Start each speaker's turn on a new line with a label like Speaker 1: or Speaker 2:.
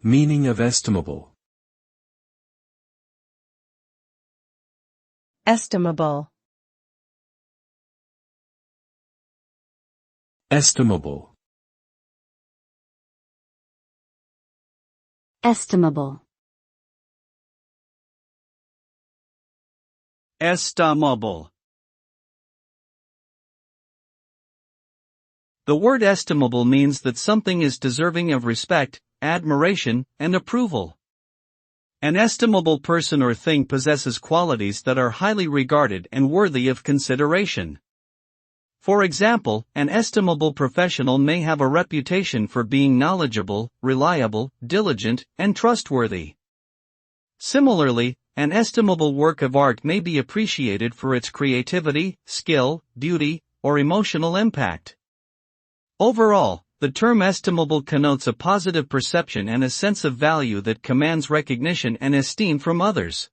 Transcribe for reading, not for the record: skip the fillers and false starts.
Speaker 1: Meaning of estimable.
Speaker 2: Estimable.
Speaker 1: Estimable.
Speaker 3: Estimable.
Speaker 4: Estimable. The word estimable means that something is deserving of respect, admiration, and approval. An estimable person or thing possesses qualities that are highly regarded and worthy of consideration. For example, an estimable professional may have a reputation for being knowledgeable, reliable, diligent, and trustworthy. Similarly, an estimable work of art may be appreciated for its creativity, skill, beauty, or emotional impact. Overall, the term estimable connotes a positive perception and a sense of value that commands recognition and esteem from others.